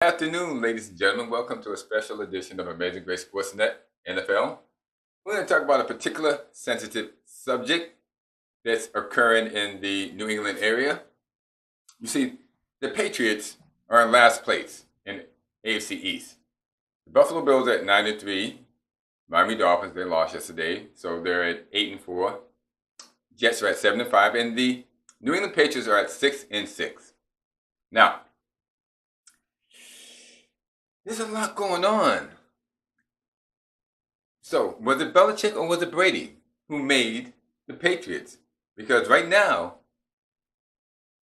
Good afternoon, ladies and gentlemen. Welcome to a special edition of Amazing Grace Sportsnet NFL. We're going to talk about a particular sensitive subject that's occurring in the New England area. You see, the Patriots are in last place in AFC East. The Buffalo Bills are at 9-3. Miami Dolphins, they lost yesterday, so they're at 8-4. Jets are at 7-5, and the New England Patriots are at 6-6. Now, there's a lot going on. So, was it Belichick or was it Brady who made the Patriots? Because right now,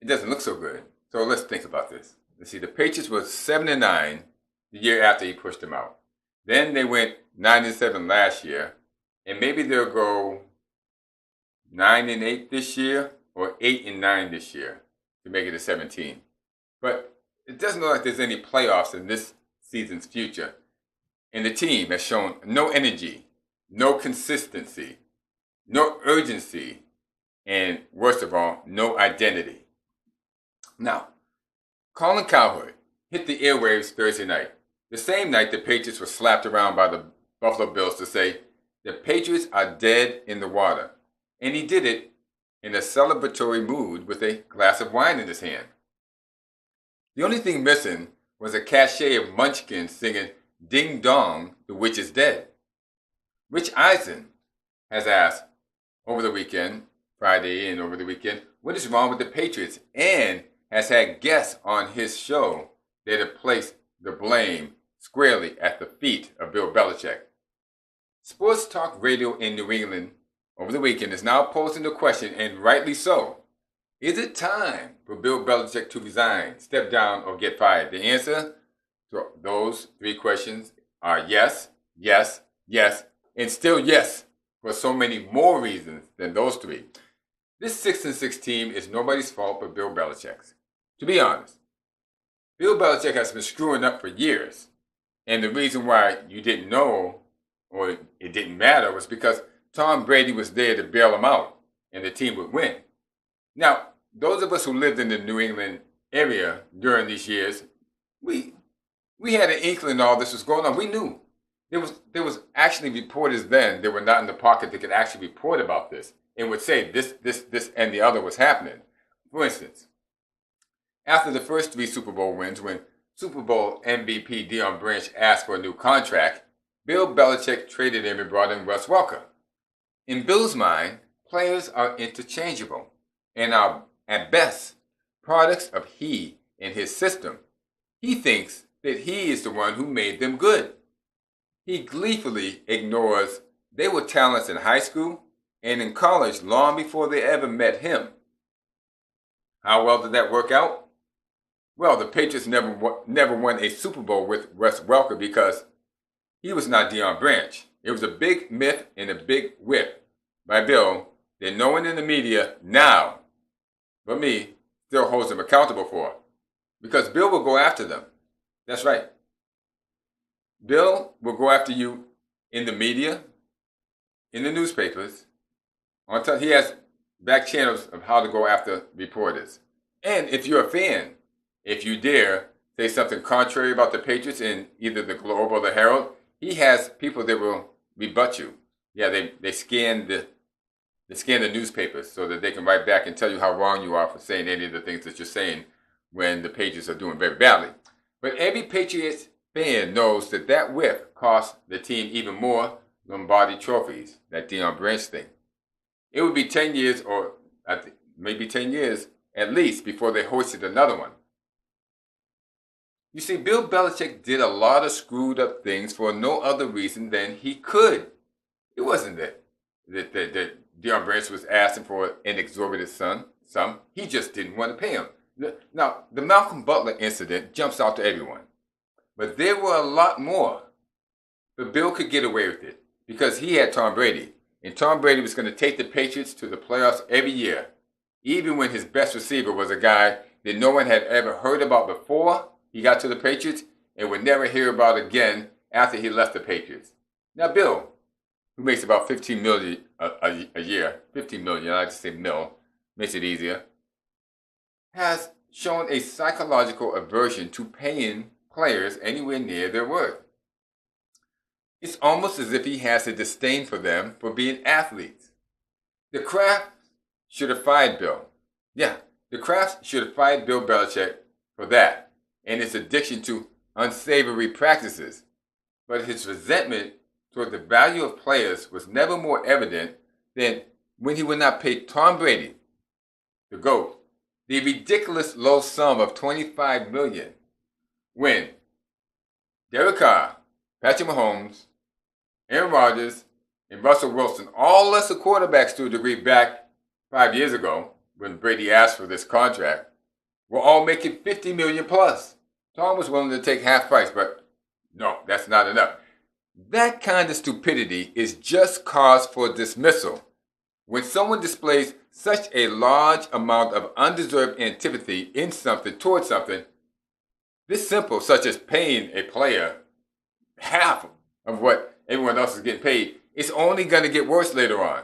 it doesn't look so good. So let's think about this. Let's see, the Patriots were 7-9 the year after he pushed them out. Then they went 9-7 last year, and maybe they'll go 9-8 this year or 8-9 this year to make it to 17. But it doesn't look like there's any playoffs in this season's future. And the team has shown no energy, no consistency, no urgency, and worst of all, no identity. Now, Colin Cowherd hit the airwaves Thursday night, the same night the Patriots were slapped around by the Buffalo Bills to say the Patriots are dead in the water. And he did it in a celebratory mood with a glass of wine in his hand. The only thing missing was a cachet of munchkins singing Ding Dong, the Witch is Dead. Rich Eisen has asked over the weekend, Friday and over the weekend, what is wrong with the Patriots, and has had guests on his show that have placed the blame squarely at the feet of Bill Belichick. Sports talk radio in New England over the weekend is now posing the question, and rightly so. Is it time for Bill Belichick to resign, step down, or get fired? The answer to those three questions are yes, yes, yes, and still yes, for so many more reasons than those three. This 6-6 team is nobody's fault but Bill Belichick's. To be honest, Bill Belichick has been screwing up for years. And the reason why you didn't know or it didn't matter was because Tom Brady was there to bail him out and the team would win. Now, those of us who lived in the New England area during these years, we had an inkling all this was going on. We knew. There was actually reporters then that were not in the pocket that could actually report about this and would say this, and the other was happening. For instance, after the first three Super Bowl wins, when Super Bowl MVP Deion Branch asked for a new contract, Bill Belichick traded him and brought in Russ Welker. In Bill's mind, players are interchangeable and are, at best, products of he and his system. He thinks that he is the one who made them good. He gleefully ignores they were talents in high school and in college long before they ever met him. How well did that work out? Well, the Patriots never won a Super Bowl with Russ Welker because he was not Deion Branch. It was a big myth and a big whip by Bill that no one in the media now, but me, still holds him accountable for. Because Bill will go after them. That's right. Bill will go after you in the media, in the newspapers. He has back channels of how to go after reporters. And if you're a fan, if you dare say something contrary about the Patriots in either the Globe or the Herald, he has people that will rebut you. Yeah, they scan the newspapers so that they can write back and tell you how wrong you are for saying any of the things that you're saying when the Patriots are doing very badly. But every Patriots fan knows that whiff cost the team even more Lombardi trophies, that Deion Branch thing. It would be 10 years or maybe 10 years at least before they hoisted another one. You see, Bill Belichick did a lot of screwed up things for no other reason than he could. It wasn't that Deion Branch was asking for an exorbitant sum. He just didn't want to pay him. Now, the Malcolm Butler incident jumps out to everyone. But there were a lot more. But Bill could get away with it because he had Tom Brady. And Tom Brady was going to take the Patriots to the playoffs every year, even when his best receiver was a guy that no one had ever heard about before he got to the Patriots and would never hear about again after he left the Patriots. Now, Bill, who makes about $15 million a year, $15 million, I like to say mil, makes it easier, has shown a psychological aversion to paying players anywhere near their worth. It's almost as if he has a disdain for them for being athletes. The Kraft should have fired Bill. Yeah, the Kraft should have fired Bill Belichick for that and his addiction to unsavory practices. But his resentment toward the value of players was never more evident than when he would not pay Tom Brady, the GOAT, the ridiculous low sum of $25 million when Derek Carr, Patrick Mahomes, Aaron Rodgers, and Russell Wilson, all lesser quarterbacks to a degree back 5 years ago when Brady asked for this contract, were all making $50 million plus. Tom was willing to take half price, but no, that's not enough. That kind of stupidity is just cause for dismissal. When someone displays such a large amount of undeserved antipathy in something towards something, this simple, such as paying a player half of what everyone else is getting paid, it's only going to get worse later on.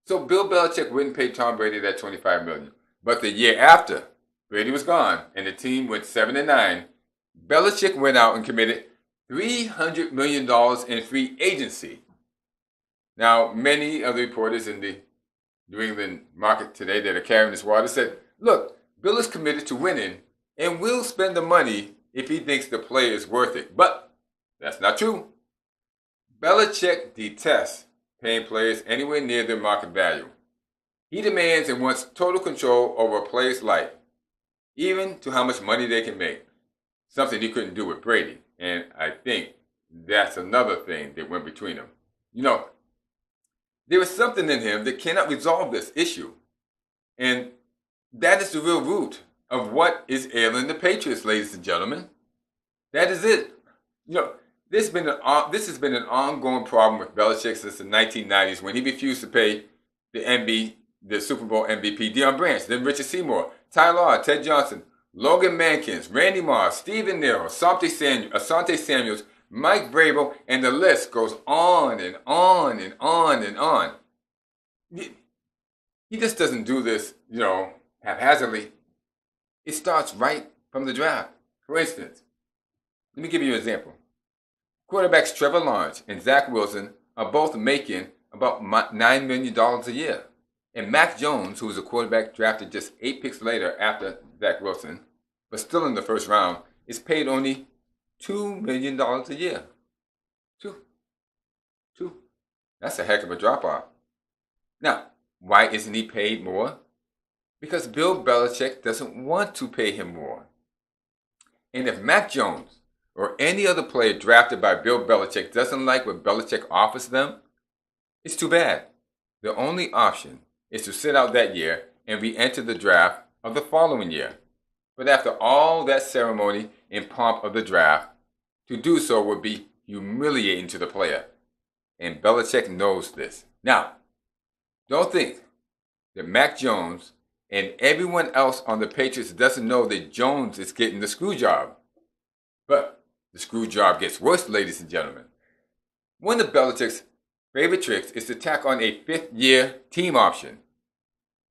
So Bill Belichick wouldn't pay Tom Brady that $25 million. But the year after Brady was gone and the team went 7-9, Belichick went out and committed $300 million in free agency. Now, many of the reporters in the New England market today that are carrying this water said, look, Bill is committed to winning and will spend the money if he thinks the player is worth it. But that's not true. Belichick detests paying players anywhere near their market value. He demands and wants total control over a player's life, even to how much money they can make. Something he couldn't do with Brady. And I think that's another thing that went between them. You know, there is something in him that cannot resolve this issue. And that is the real root of what is ailing the Patriots, ladies and gentlemen. That is it. You know, this has been an ongoing problem with Belichick since the 1990s when he refused to pay the Super Bowl MVP Deion Branch, then Richard Seymour, Ty Law, Ted Johnson, Logan Mankins, Randy Moss, Stephen Neal, Asante Samuels, Mike Vrabel, and the list goes on and on and on and on. He just doesn't do this, haphazardly. It starts right from the draft. For instance, let me give you an example. Quarterbacks Trevor Lawrence and Zach Wilson are both making about $9 million a year. And Mac Jones, who was a quarterback drafted just 8 picks later after Zach Wilson, but still in the first round, is paid only $2 million a year. Two. That's a heck of a drop-off. Now, why isn't he paid more? Because Bill Belichick doesn't want to pay him more. And if Mac Jones or any other player drafted by Bill Belichick doesn't like what Belichick offers them, it's too bad. The only option is to sit out that year and re-enter the draft of the following year. But after all that ceremony and pomp of the draft, to do so would be humiliating to the player. And Belichick knows this. Now, don't think that Mac Jones and everyone else on the Patriots doesn't know that Jones is getting the screw job. But the screw job gets worse, ladies and gentlemen. One of Belichick's favorite tricks is to tack on a 5th-year team option.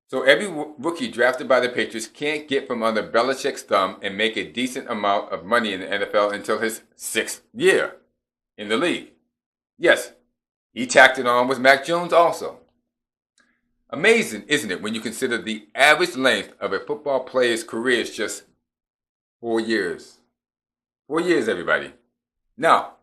So every rookie drafted by the Patriots can't get from under Belichick's thumb and make a decent amount of money in the NFL until his 6th year in the league. Yes, he tacked it on with Mac Jones also. Amazing, isn't it, when you consider the average length of a football player's career is just 4 years. 4 years, everybody. Now,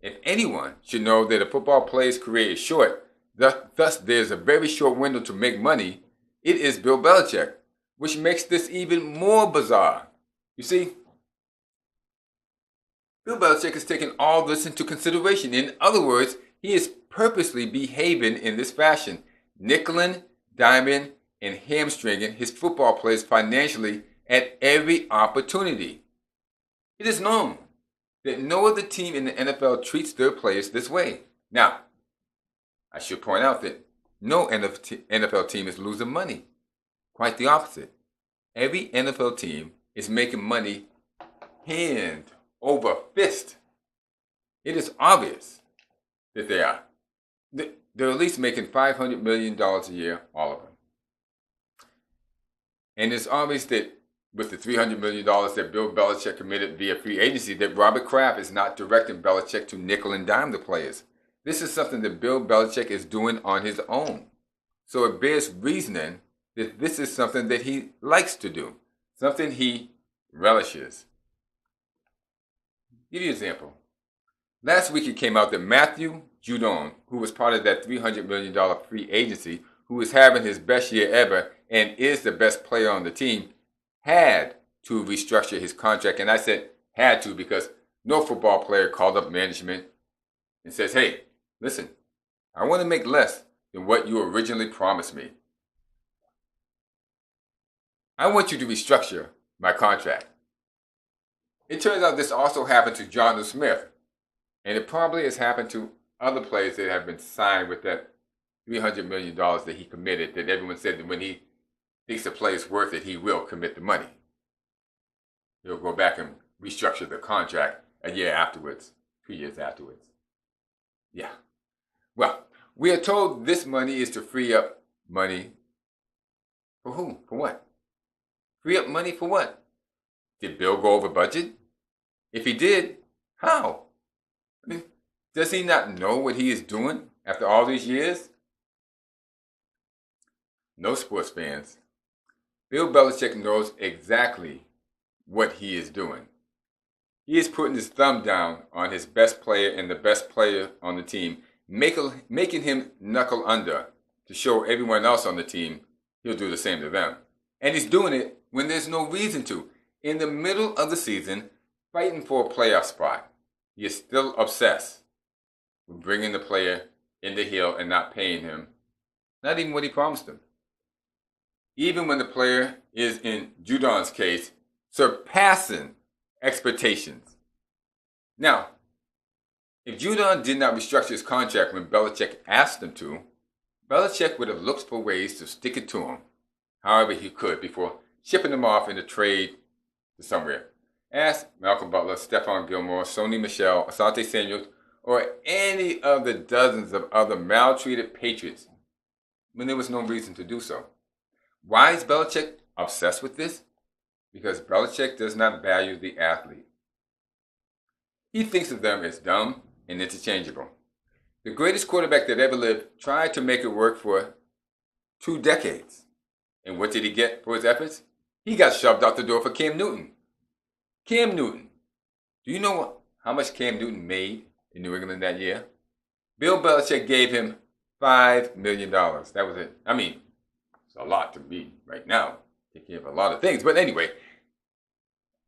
if anyone should know that a football player's career is short, thus there's a very short window to make money, it is Bill Belichick, which makes this even more bizarre. You see, Bill Belichick has taken all this into consideration. In other words, he is purposely behaving in this fashion, nickeling, diming, and hamstringing his football players financially at every opportunity. It is known that no other team in the NFL treats their players this way. Now, I should point out that no NFL team is losing money. Quite the opposite. Every NFL team is making money hand over fist. It is obvious that they are. They're at least making $500 million a year, all of them. And it's obvious that with the $300 million that Bill Belichick committed via free agency that Robert Kraft is not directing Belichick to nickel and dime the players. This is something that Bill Belichick is doing on his own. So it bears reasoning that this is something that he likes to do, something he relishes. Give you an example. Last week it came out that Matthew Judon, who was part of that $300 million free agency, who is having his best year ever and is the best player on the team, had to restructure his contract. And I said had to because no football player called up management and says, hey, listen, I want to make less than what you originally promised me. I want you to restructure my contract. It turns out this also happened to Jonathan Smith, and it probably has happened to other players that have been signed with that $300 million that he committed, that everyone said that when he thinks the play is worth it, he will commit the money. He'll go back and restructure the contract a year afterwards, 2 years afterwards. Yeah. Well, we are told this money is to free up money for whom? For what? Free up money for what? Did Bill go over budget? If he did, how? I mean, does he not know what he is doing after all these years? No, sports fans. Bill Belichick knows exactly what he is doing. He is putting his thumb down on his best player and the best player on the team, making him knuckle under to show everyone else on the team he'll do the same to them. And he's doing it when there's no reason to. In the middle of the season, fighting for a playoff spot, he is still obsessed with bringing the player in the heel and not paying him, not even what he promised him. Even when the player is, in Judon's case, surpassing expectations. Now, if Judon did not restructure his contract when Belichick asked him to, Belichick would have looked for ways to stick it to him however he could before shipping him off in a trade to somewhere. Ask Malcolm Butler, Stephon Gilmore, Sony Michel, Asante Samuels, or any of the dozens of other maltreated Patriots when there was no reason to do so. Why is Belichick obsessed with this? Because Belichick does not value the athlete. He thinks of them as dumb and interchangeable. The greatest quarterback that ever lived tried to make it work for 2 decades. And what did he get for his efforts? He got shoved out the door for Cam Newton. Cam Newton. Do you know how much Cam Newton made in New England that year? Bill Belichick gave him $5 million. That was it. I mean, it's a lot to me right now. Taking care of a lot of things. But anyway,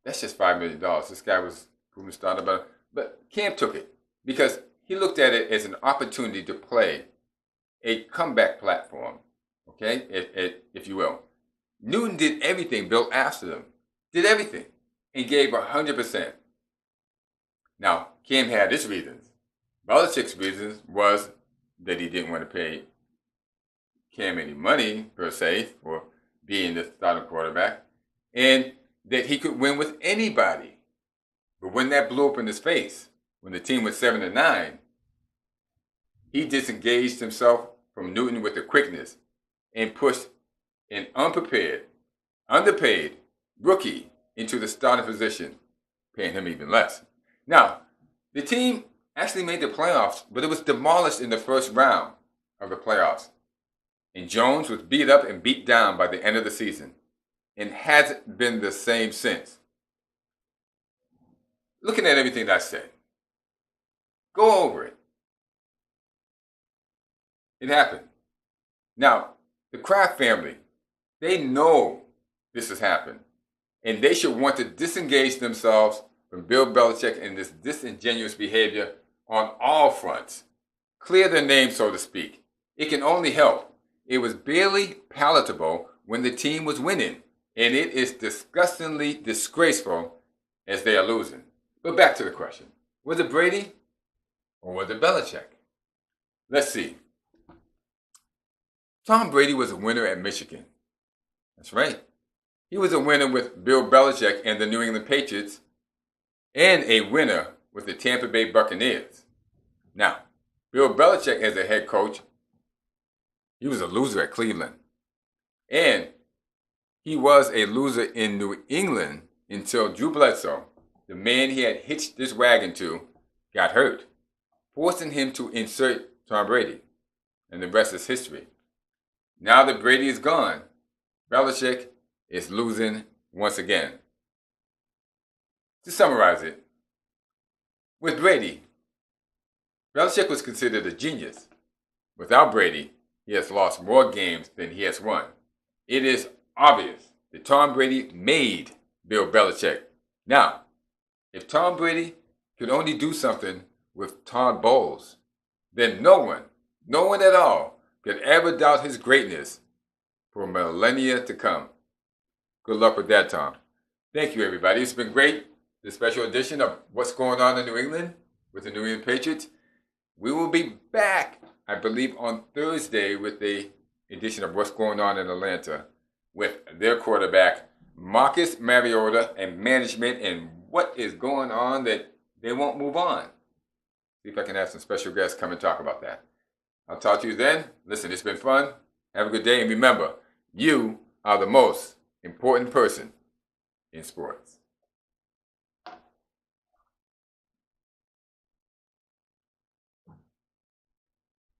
that's just $5 million. This guy was proven started about it. But Cam took it because he looked at it as an opportunity to play a comeback platform. Okay, if you will. Newton did everything Bill asked of him. Did everything. And gave 100%. Now, Cam had his reasons. Belichick's reasons was that he didn't want to pay Cam any money, per se, for being the starting quarterback. And that he could win with anybody. But when that blew up in his face, when the team was 7-9, he disengaged himself from Newton with the quickness and pushed an unprepared, underpaid rookie into the starting position, paying him even less. Now, the team actually made the playoffs, but it was demolished in the first round of the playoffs. And Jones was beat up and beat down by the end of the season and hasn't been the same since. Looking at everything that I said, go over it. It happened. Now, the Kraft family, they know this has happened. And they should want to disengage themselves from Bill Belichick and this disingenuous behavior on all fronts. Clear their name, so to speak. It can only help. It was barely palatable when the team was winning. And it is disgustingly disgraceful as they are losing. But back to the question. Was it Brady or was it Belichick? Let's see. Tom Brady was a winner at Michigan. That's right. He was a winner with Bill Belichick and the New England Patriots, and a winner with the Tampa Bay Buccaneers. Now, Bill Belichick as a head coach, he was a loser at Cleveland. And he was a loser in New England until Drew Bledsoe, the man he had hitched this wagon to, got hurt, forcing him to insert Tom Brady. And the rest is history. Now that Brady is gone, Belichick is losing once again. To summarize it, with Brady, Belichick was considered a genius. Without Brady, he has lost more games than he has won. It is obvious that Tom Brady made Bill Belichick. Now, if Tom Brady could only do something with Todd Bowles, then no one at all could ever doubt his greatness for millennia to come. Good luck with that, Tom. Thank you, everybody. It's been great. This special edition of What's Going On in New England with the New England Patriots. We will be back, I believe, on Thursday with the edition of What's Going On in Atlanta with their quarterback, Marcus Mariota, and management, and what is going on that they won't move on. See if I can have some special guests come and talk about that. I'll talk to you then. Listen, it's been fun. Have a good day, and remember, you are the most important person in sports.